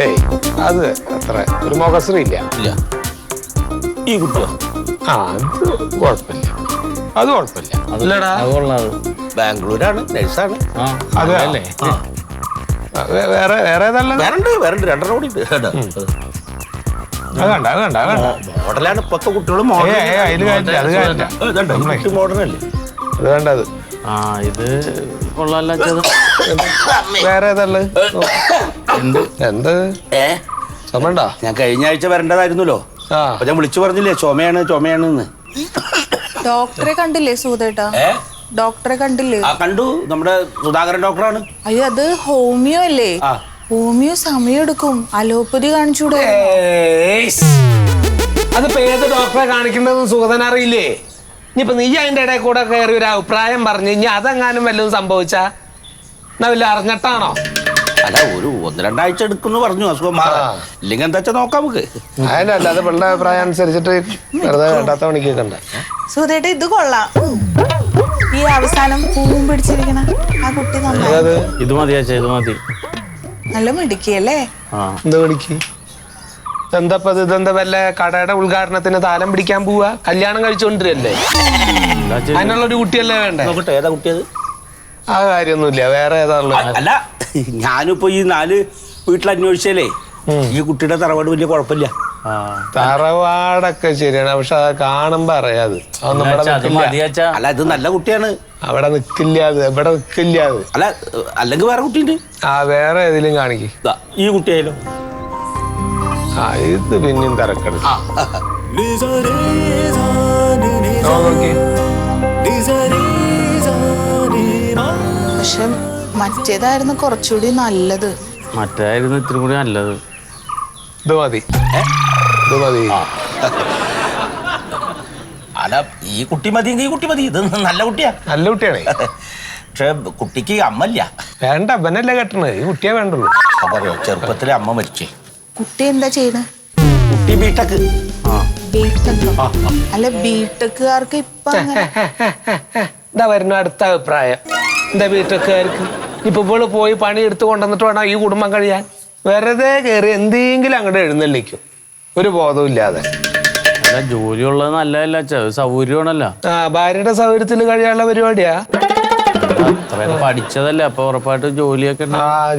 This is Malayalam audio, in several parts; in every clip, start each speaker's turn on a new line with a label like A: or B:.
A: ഏയ് അത് അത്ര ഒരു മുഖശ്രീ ഇല്ല.
B: ഈ കുട്ടിയോ?
A: ആ അത് കുഴപ്പമില്ല, അത് കുഴപ്പമില്ല.
B: അതല്ലടാ, ബാംഗ്ലൂരാണ്, നഴ്സാണ്.
A: അതെ അല്ലേ? വേറെ വേറെ ഏതല്ല?
B: വേറെ രണ്ടെണ്ണം കൂടി ഉണ്ട്.
A: അത് കണ്ട അത് കണ്ട അത് കണ്ട
B: മോഡലാണ് ഇപ്പൊക്കെ കുട്ടികൾ.
A: അതില് കാര്യമില്ല, അത് കാര്യമില്ല.
B: മോഡലല്ലേ
A: അത് വേണ്ടത്.
C: ഇത് കൊള്ളാല്ല.
A: വേറെ ഏതള്ളത്? എന്ത് ചുമണ്ടോ?
B: ഞാൻ കഴിഞ്ഞ ആഴ്ച വരേണ്ടതായിരുന്നല്ലോ. അപ്പൊ ഞാൻ വിളിച്ചു പറഞ്ഞില്ലേ ചുമയാണെന്ന്.
D: ഡോക്ടറെ കണ്ടില്ലേ സൂതേട്ടാ? ഡോക്ടറെ കണ്ടില്ലേ?
B: കണ്ടു, നമ്മുടെ സുധാകരൻ ഡോക്ടറാണ്.
D: അയ്യോ അത് ഹോമിയോ അല്ലേ? ഹോമിയോ സമയം എടുക്കും, അലോപ്പതി കാണിച്ചൂടെ?
A: അതിപ്പോ ഏത് ഡോക്ടറെ കാണിക്കുന്നത് സുഗതൻ അറിയില്ലേ? ഇനിയിപ്പൊ നീ അതിന്റെ ഇടയിൽ കൂടെ കയറി ഒരു അഭിപ്രായം പറഞ്ഞു ഇനി അതെങ്ങാനും വല്ലതും സംഭവിച്ചാ എന്നാ വല്ല അറിഞ്ഞിട്ടാണോ?
B: അല്ല, ഒരു 1-2 ആഴ്ച എടുക്കുന്നു പറഞ്ഞു അസുഖം മാറാൻ. ഇല്ലെങ്കിൽ എന്താ വെച്ചാൽ നോക്കാം നമുക്ക്.
A: അതിനല്ല, അത് പിള്ളേരുടെ അഭിപ്രായം അനുസരിച്ചിട്ട് വെറുതെ വേണ്ടാത്ത പണിക്ക് കണ്ട.
D: സൂതേട്ടാ ഇത് കൊള്ളാം. ഈ അവസാനം പൂവും പിടിച്ചിരിക്കണ ആ കുട്ടി
C: ഇത് മതിയാച്ച, ഇത് മതി.
D: നല്ല മിടുക്കിയല്ലേ?
A: എന്താ പിടിക്ക്? എന്താ ഇതെന്താ വല്ല കടയുടെ ഉദ്ഘാടനത്തിന് താലം പിടിക്കാൻ പോവാ? കല്യാണം കഴിച്ചോണ്ടിരല്ലേ? അതിനുള്ളൊരു കുട്ടിയല്ലേ വേണ്ടേ?
B: നോക്കട്ടെ, ഏതാ കുട്ടിയത്?
A: ആ കാര്യമൊന്നുമില്ല. വേറെ ഏതാ ഉള്ളത്?
B: അല്ല, ഞാനിപ്പോ ഈ 4 വീട്ടിൽ അന്വേഷിച്ചാലേ ഈ കുട്ടിയുടെ തറവാട് വലിയ കുഴപ്പമില്ല.
A: തറവാടൊക്കെ ശരിയാണ്, പക്ഷെ അത് കാണുമ്പോ അറിയാത്.
B: അല്ല, ഇത് നല്ല കുട്ടിയാണ്.
A: അവിടെ നിക്കില്ല, അത് എവിടെ നിക്കില്ല അത്.
B: അല്ല, അല്ലെങ്കിൽ വേറെ കുട്ടിയുണ്ട്.
A: ആ വേറെ ഏതിലും കാണിക്ക്.
B: ഈ കുട്ടിയായാലോ?
A: ആ ഇത് പിന്നെയും തിരക്കെടുക്കും.
D: പക്ഷെ മറ്റേതായിരുന്നു കുറച്ചുകൂടി നല്ലത്.
C: മറ്റേതായിരുന്നു ഇത്തിരി കൂടി നല്ലത്.
A: ഇത് മതി, ഇത് മതി.
B: അല്ല, ഈ കുട്ടി മതിയെങ്കിൽ ഈ കുട്ടി മതി. ഇത് നല്ല കുട്ടിയാ,
A: നല്ല കുട്ടിയാണേ.
B: പക്ഷെ കുട്ടിക്ക് അമ്മല്ല.
A: വേണ്ട, അവനല്ലേ കെട്ടണത്, ഈ കുട്ടിയെ വേണ്ടുള്ളൂ.
B: പറയോ, ചെറുപ്പത്തിലെ അമ്മ മരിച്ചേ.
D: കുട്ടി എന്താ ചെയ്യണേ?
B: കുട്ടി ബിടെക്.
D: ബിടെക്? അല്ല, ബിടെക്കുകാർക്ക് ഇപ്പൊ
A: എന്താ വരുന്ന അടുത്ത അഭിപ്രായം? എന്താ ബിടെക്കുകാർക്ക് ഇപ്പൊ ഇവള് പോയി പണി എടുത്ത് കൊണ്ടുവന്നിട്ട് വേണം ഈ കുടുംബം കഴിയാൻ? വെറുതെ കയറി എന്തെങ്കിലും അങ്ങോട്ട് എഴുന്നള്ളിക്കും, ഒരു ബോധവും ഇല്ലാതെ.
C: ജോലിയുള്ളത് നല്ലതല്ല, സൗകര്യമാണല്ലോ.
A: ഭാര്യയുടെ സൗകര്യത്തിൽ കഴിയാനുള്ള പരിപാടിയാ.
C: പഠിച്ചതല്ലേ, അപ്പൊ ഉറപ്പായിട്ട് ജോലിയൊക്കെ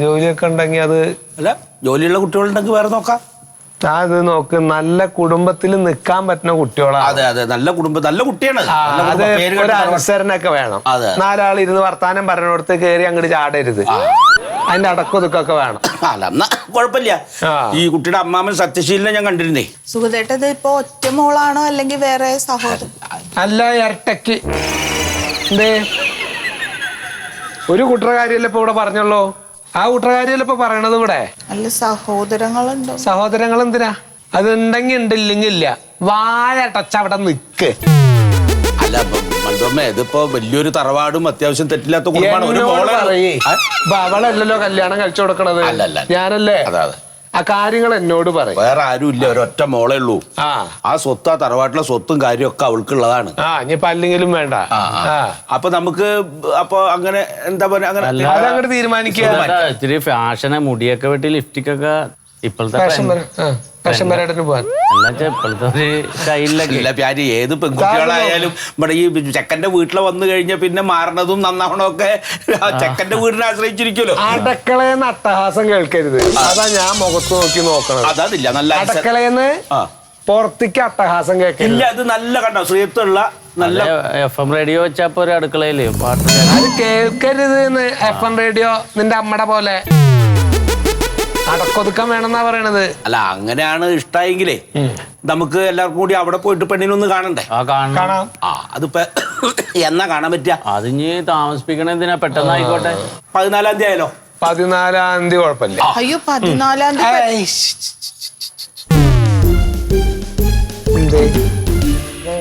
A: ജോലിയൊക്കെ ഉണ്ടെങ്കിൽ അത്.
B: അല്ല, ജോലിയുള്ള കുട്ടികളുണ്ടെങ്കിൽ വേറെ നോക്കാം.
A: അത് നോക്ക്, നല്ല കുടുംബത്തിൽ നിൽക്കാൻ പറ്റുന്ന കുട്ടികളാണ്.
B: അതെ അതെ, നല്ല കുടുംബം, നല്ല കുട്ടിയാണ്.
A: അത് ഒരു അനുസരണൊക്കെ വേണം. 4 ആൾ ഇരുന്ന് വർത്താനം പറഞ്ഞിടത്ത് കയറി അങ്ങോട്ട് ചാടരുത്. അതിന്റെ അടക്കൊതുക്കൊക്കെ വേണം.
B: അല്ല, എന്നാ കുഴപ്പമില്ല. ഈ കുട്ടിയുടെ അമ്മാമൻ സത്യശീലനെ ഞാൻ കണ്ടിരുന്നേ.
D: സുഖദേട്ട ഇത് ഇപ്പൊ ഒറ്റ മോളാണോ അല്ലെങ്കിൽ വേറെ സഹോദരൻ?
A: അല്ല, ഇരട്ടക്ക്. എന്തേ ഒരു കുട്ടറ കാര്യമല്ലേ ഇപ്പൊ ഇവിടെ പറഞ്ഞുള്ളൂ? ആ കുട്ടറ കാര്യമല്ലേ ഇപ്പൊ പറയണത് ഇവിടെ?
D: അല്ല, സഹോദരങ്ങളുണ്ടോ?
A: സഹോദരങ്ങൾ എന്തിനാ? അതുണ്ടെങ്കിൽ ഉണ്ട്, ഇല്ലെങ്കിൽ ഇല്ല. വായ ടച്ച് അവിടെ നിക്ക്.
B: അല്ല മണ്ടോമ്മ, ഇതിപ്പോ വലിയൊരു തറവാടും അത്യാവശ്യം തെറ്റില്ലാത്ത കുടുംബമാണ്.
A: അവളല്ലല്ലോ കല്യാണം കഴിച്ചു കൊടുക്കണത്, ഞാനല്ലേ. ആ കാര്യങ്ങൾ എന്നോട് പറയും.
B: വേറെ ആരും ഇല്ല, ഒരൊറ്റ മോളേ ഉള്ളൂ. ആ സ്വത്ത്, ആ തറവാട്ടിലെ സ്വത്തും കാര്യമൊക്കെ അവൾക്കുള്ളതാണ്.
A: ഇനിയിപ്പോ അല്ലെങ്കിലും വേണ്ട.
B: അപ്പൊ നമുക്ക് അപ്പൊ അങ്ങനെ എന്താ പറയാ,
A: അങ്ങനെ തീരുമാനിക്കുക.
C: ഇത്തിരി ഫാഷനെ, മുടിയൊക്കെ വെട്ടി ലിഫ്റ്റിക്കൊക്കെ ഇപ്പോഴത്തെ
A: പോവാൻ.
C: ഇപ്പോഴത്തെ ഒരു കയ്യിലൊക്കെ
B: ഏത് പെൺകുട്ടികളായാലും ഇവിടെ ഈ ചെക്കന്റെ വീട്ടിൽ വന്നു കഴിഞ്ഞാൽ പിന്നെ മാറണതും നന്നാവണമൊക്കെ ചെക്കന്റെ വീടിനെ ആശ്രയിച്ചിരിക്കുമല്ലോ.
A: അടുക്കളയെന്ന് അട്ടഹാസം കേൾക്കരുത്, അതാ ഞാൻ മുഖത്ത് നോക്കി നോക്കണം.
B: അതല്ല, നല്ല
A: അടുക്കളയെന്ന് പുറത്തേക്ക് അട്ടഹാസം കേൾക്കില്ല.
B: അത് നല്ല കണ്ടോ, ശ്രീയത്തുള്ള നല്ല
C: FM റേഡിയോ വെച്ചപ്പോ ഒരു അടുക്കളയില് പാട്ട്.
A: അത് കേൾക്കരുത് FM റേഡിയോ നിന്റെ അമ്മയുടെ പോലെ അടക്കൊതുക്കാൻ വേണമെന്നാ പറയണത്.
B: അല്ല, അങ്ങനെയാണ് ഇഷ്ടായെങ്കിലേ നമുക്ക് എല്ലാവർക്കും കൂടി അവിടെ പോയിട്ട് പെണ്ണിനൊന്ന് കാണണ്ടേ?
A: കാണാം.
B: അതിപ്പോ എന്നാ കാണാൻ പറ്റുക?
C: അതിഞ്ഞ് താമസിപ്പിക്കണ എന്തിനാ, പെട്ടെന്ന് ആയിക്കോട്ടെ.
B: 14-ാം തീയതി ആയാലോ?
A: 14-ാം തീയതി കുഴപ്പമില്ല.
D: അയ്യോ, 14-ാം തീയതി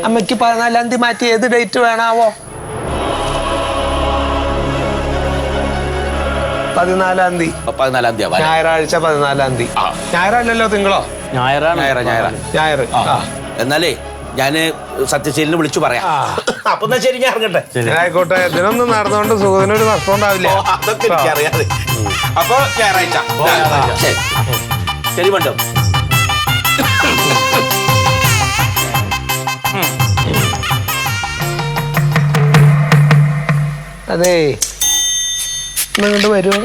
A: അമ്മയ്ക്ക് 14-ാം തീയതി മാറ്റി ഏത് ഡേറ്റ് വേണാവോ? 14-ാം തീയതി.
B: 14-ാം തീയതി
A: ഞായറാഴ്ച. 14-ാം തീയതി ഞായറല്ലല്ലോ, തിങ്കളോ?
C: ഞായറാണ്.
A: ഞായർ.
B: എന്നാലേ ഞാന് സത്യശീലിനെ വിളിച്ചു പറയാം. അപ്പൊ എന്നാ ശരി, ഞാൻ ഇറങ്ങട്ടെ.
A: ആയിക്കോട്ടെ, ഇതിനൊന്നും നടന്നുകൊണ്ട് സുഖത്തിനൊരു നഷ്ടം ഉണ്ടാവില്ല.
B: അതൊക്കെ എനിക്കറിയാതെ. അപ്പൊ ഞായറാഴ്ച. ശരി ശരി മണ്ടോ.
A: അതെ, ഇങ്ങോട്ട് വരുമോ?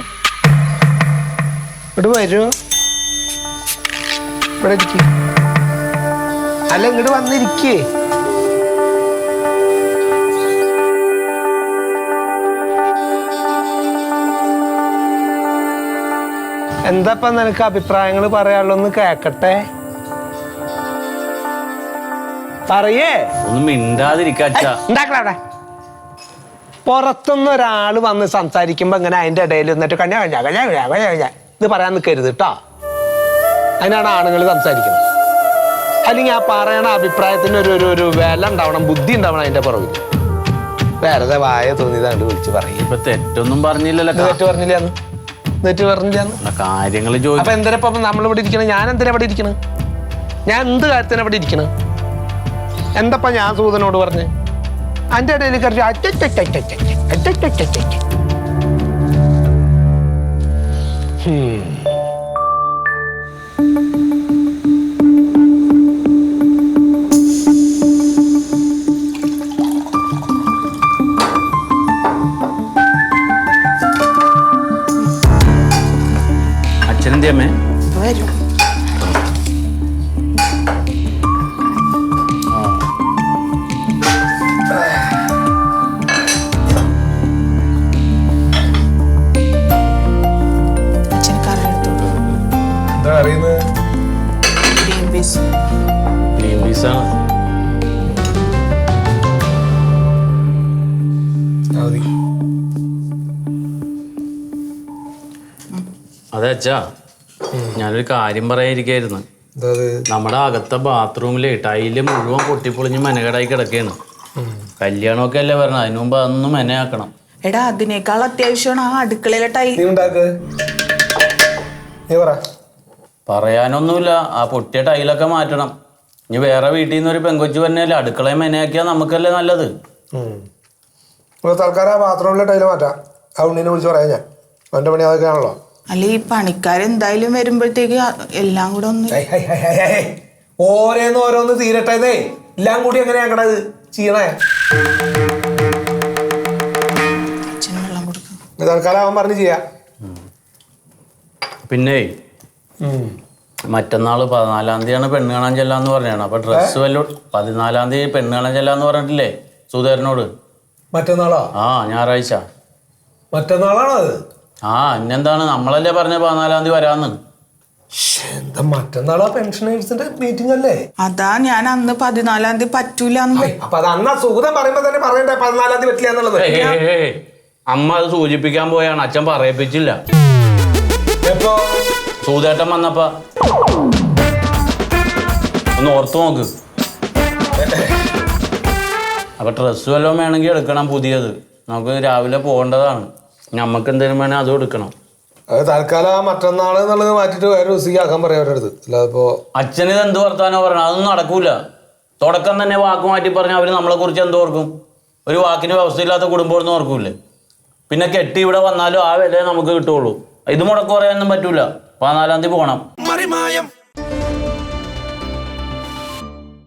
A: ഇങ്ങോട്ട് വരുമോ? ഇവിടെ ഇരിക്കേ. അല്ല, ഇങ്ങോട്ട് വന്നിരിക്കേ. എന്താപ്പ നിനക്ക് അഭിപ്രായങ്ങൾ പറയാനുള്ളൊന്ന് കേക്കട്ടെ. പറയേ.
C: ഒന്നും മിണ്ടാതിരിക്കാച്ച.
A: ഉണ്ടാക്കണവിടെ. പുറത്തുനിന്ന് ഒരാൾ വന്ന് സംസാരിക്കുമ്പോ ഇങ്ങനെ അതിന്റെ ഇടയിൽ നിന്നിട്ട് കഞ്ഞ ഇത് പറയാൻ നിൽക്കരുത് കേട്ടോ. അതിനാണ് ആണുങ്ങൾ സംസാരിക്കുന്നത്. അല്ലെങ്കിൽ ആ പറയണ അഭിപ്രായത്തിന് ഒരു വില ഉണ്ടാവണം, ബുദ്ധി ഉണ്ടാവണം അതിന്റെ പുറകിൽ. വേറെ വായ തോന്നിയതാണ്ട് വിളിച്ച് പറയും.
C: ഇപ്പൊ തെറ്റൊന്നും പറഞ്ഞില്ലല്ലോ.
A: തെറ്റ് പറഞ്ഞില്ലാന്ന്. തെറ്റ് പറഞ്ഞില്ലാന്ന്.
C: കാര്യങ്ങൾ
A: അപ്പൊ എന്തിനാ ഇപ്പൊ നമ്മളിവിടെ ഇരിക്കണേ? ഞാൻ എന്തിനാ ഇവിടെ ഇരിക്കണേ? ഞാൻ എന്ത് കാര്യത്തിന് ഇവിടെ ഇരിക്കണേ? എന്തപ്പ ഞാൻ സൂതനോട് പറഞ്ഞ് അതിന്റെ ഇടയിൽ
C: അച്ഛനെന്തേ അമ്മേ?
D: വരും.
C: അതെ അച്ഛാ, ഞാനൊരു കാര്യം പറയാതിരിക്കായിരുന്നു. നമ്മുടെ അകത്തെ ബാത്റൂമിലെ ടൈല് മുഴുവൻ പൊട്ടിപ്പൊളിഞ്ഞ് മെനകേടായി കിടക്കുകയാണ്. കല്യാണമൊക്കെ അല്ലേ പറഞ്ഞത്, അതിനു മുമ്പ് അതൊന്നും മെനയാക്കണം.
D: എടാ, അതിനേക്കാൾ അത്യാവശ്യമാണ് ആ അടുക്കളയിലെ
C: പറയാനൊന്നുമില്ല, ആ പൊട്ടിയ ടൈലൊക്കെ മാറ്റണം. ഇനി വേറെ വീട്ടിൽ നിന്ന് ഒരു പെങ്കൊച്ചു തന്നെയല്ലേ അടുക്കളയെ മെനയാക്കിയാൽ നമുക്കല്ലേ നല്ലത്.
A: തൽക്കാലം ബാത്റൂമിലെ ടൈല് മാറ്റാം. ആ ഉണ്ണിനെ വിളിച്ച് പറയാം ഞാൻ. അവന്റെ പണി അതൊക്കെയാണല്ലോ.
D: അല്ല, ഈ പണിക്കാരെന്തായാലും വരുമ്പോഴത്തേക്ക് എല്ലാം കൂടെ ഒന്ന്
A: ഓരോന്ന് തീരട്ടെ. എല്ലാം കൂടി എങ്ങനെയാ ഞങ്ങളത് ചെയ്യണേ?
D: വെള്ളം കൊടുക്കും.
A: തൽക്കാലം അവൻ പറഞ്ഞ് ചെയ്യാം.
C: പിന്നെ മറ്റന്നാള് 14-ാം തീയതിയാണ് പെണ്ണ് കാണാൻ ചെല്ലാന്ന് പറഞ്ഞാണ്. അപ്പൊ ഡ്രസ്സ് വല്ലോ 14-ാം തീയതി പെണ്ണ് കാണാൻ ചെല്ലാന്ന് പറഞ്ഞിട്ടില്ലേ സുധേരനോട്?
A: മറ്റന്നാളോ?
C: ആ, ഞായറാഴ്ച.
A: മറ്റന്നാളാണോ അത്?
C: ആ, ഇന്നെന്താണ് നമ്മളല്ലേ പറഞ്ഞ 14-ാം തീയതി വരാന്ന്.
A: എന്താ മറ്റന്നാളാ പെൻഷനേഴ്സിന്റെ മീറ്റിംഗ് അല്ലേ?
D: അതാ ഞാൻ അന്ന് 14-ാം തീയതി പറ്റൂല.
A: അപ്പൊ അത് അന്ന് സുഗതം പറയുമ്പോ തന്നെ പറയണ്ടേ 14-ാം തീയതി പറ്റില്ല എന്നുള്ളത്.
C: അമ്മ അത് സൂചിപ്പിക്കാൻ പോയാണ്, അച്ഛൻ പറയിപ്പിച്ചില്ല.
A: എപ്പോ?
C: സൂതേട്ടൻ വന്നപ്പോ. ഒന്ന് ഓർത്തു നോക്ക്. അപ്പൊ ഡ്രസ്സ് വല്ലതും വേണമെങ്കിൽ എടുക്കണം പുതിയത്. നമുക്ക് രാവിലെ പോകേണ്ടതാണ്. നമുക്ക് എന്തെങ്കിലും വേണേൽ അതും എടുക്കണം.
A: അത് തൽക്കാലം മറ്റന്നാൾ എന്നുള്ളത് മാറ്റിട്ട് വേറെ ദിവസം ആക്കാൻ പറയാം അവരുടെ അടുത്ത്. അല്ലാതിപ്പോ
C: അച്ഛനിത് എന്ത് വർത്താനോ പറയണം? അതൊന്നും നടക്കൂല. തുടക്കം തന്നെ വാക്ക് മാറ്റി പറഞ്ഞാൽ അവര് നമ്മളെ കുറിച്ച് എന്ത് ഓർക്കും? ഒരു വാക്കിന് വ്യവസ്ഥയില്ലാത്ത കുടുംബമൊന്നും ഓർക്കൂലേ? പിന്നെ കെട്ടി ഇവിടെ വന്നാലും ആ വിലയെ നമുക്ക് കിട്ടുള്ളൂ. ഇത് മുടക്ക് പറയാനൊന്നും പറ്റൂല. 14-ാം തീയതി പോകണം.